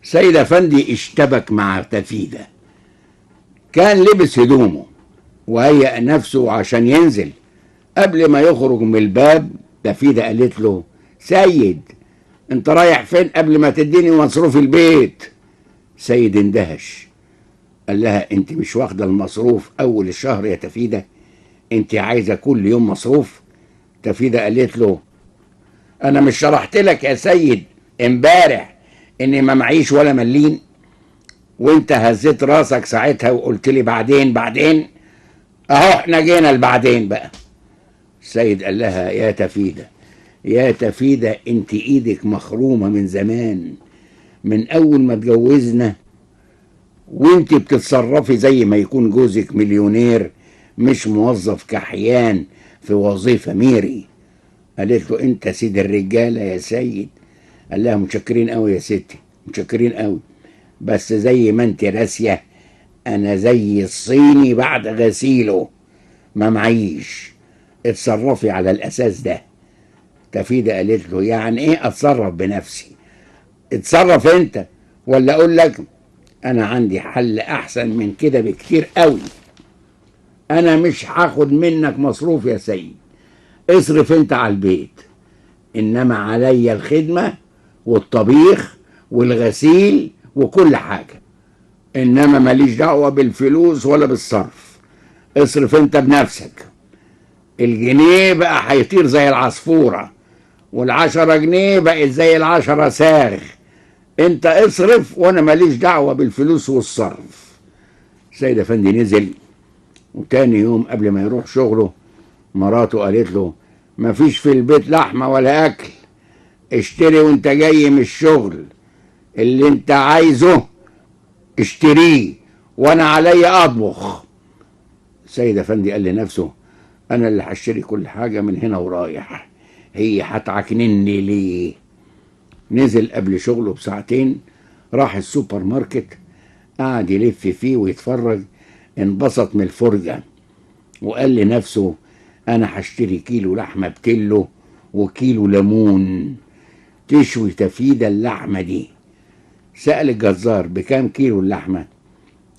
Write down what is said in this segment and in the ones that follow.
سيد افندي اشتبك مع تفيدة. كان لبس هدومه وهيأ نفسه عشان ينزل. قبل ما يخرج من الباب تفيدة قالت له: سيد، انت رايح فين قبل ما تديني مصروف البيت؟ سيد اندهش، قال لها: انت مش واخده المصروف اول الشهر يا تفيدة؟ انت عايزه كل يوم مصروف؟ تفيدة قالت له: انا مش شرحت لك يا سيد امبارح اني ما معيش ولا مليم؟ وانت هزيت راسك ساعتها وقلت لي بعدين بعدين. اهو احنا جينا لبعدين بقى. السيد قال لها: يا تفيدة، يا تفيدة، انت ايدك مخرومة من زمان، من اول ما اتجوزنا وانت بتتصرفي زي ما يكون جوزك مليونير مش موظف كحيان في وظيفة ميري. قالت له: انت سيد الرجالة يا سيد. قال لها: متشكرين قوي يا ستي، متشكرين قوي، بس زي ما انت راسية انا زي الصيني بعد غسيله، ما معيش، اتصرفي على الاساس ده. تفيدة قالت له: يعني ايه اتصرف بنفسي؟ اتصرف انت، ولا اقول لك انا عندي حل احسن من كده بكتير قوي. انا مش هاخد منك مصروف يا سيد، اصرف انت على البيت، انما عليا الخدمة والطبيخ والغسيل وكل حاجة، انما ماليش دعوة بالفلوس ولا بالصرف. اصرف انت بنفسك. الجنيه بقى هيطير زي العصفورة، وال10 جنيه بقت زي ال10 ساغ. انت اصرف وانا ماليش دعوة بالفلوس والصرف. سيد افندي نزل، وتاني يوم قبل ما يروح شغله مراته قالت له: مفيش في البيت لحمة ولا اكل، اشتري وانت جاي من الشغل، اللي انت عايزه اشتريه وانا عليا اطبخ. سيد افندي قال لنفسه: انا اللي هشتري كل حاجة من هنا ورايح، هي هتعكنني ليه؟ نزل قبل شغله بساعتين، راح السوبر ماركت، قعد يلف فيه ويتفرج، انبسط من الفرجة وقال لنفسه: انا هشتري كيلو لحمة بكيلو وكيلو ليمون، تشوي تفيدة اللحمة دي. سأل الجزار: بكام كيلو اللحمة؟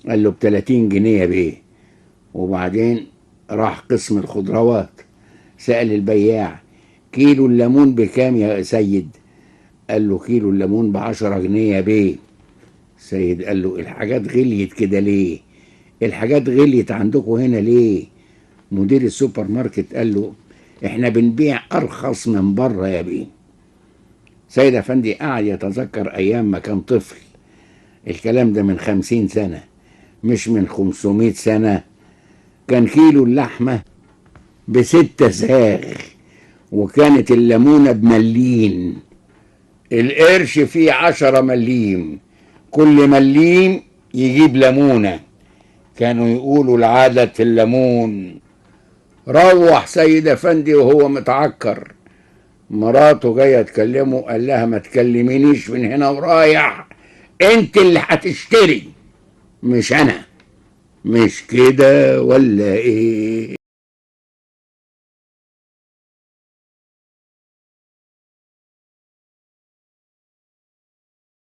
قال له: ب30 جنيه يا بيه. وبعدين راح قسم الخضروات، سأل البياع: كيلو الليمون بكام يا سيد؟ قال له: كيلو الليمون ب10 جنيه يا بيه. سيد قال له: الحاجات غليت كده ليه؟ الحاجات غليت عندكم هنا ليه؟ مدير السوبر ماركت قال له: احنا بنبيع ارخص من بره يا بيه. سيد افندي قعد يتذكر ايام ما كان طفل، الكلام ده من 50 سنة مش من 500 سنة. كان كيلو اللحمة ب6 ساغ، وكانت الليمونة بملين، القرش فيه 10 مليم، كل مليم يجيب ليمونة. كانوا يقولوا العادة في الليمون. روح سيد افندي وهو متعكر، مراته جايه تكلمه، قال لها: ما تكلمينيش من هنا ورايح، انت اللي هتشتري مش انا. مش كده ولا ايه؟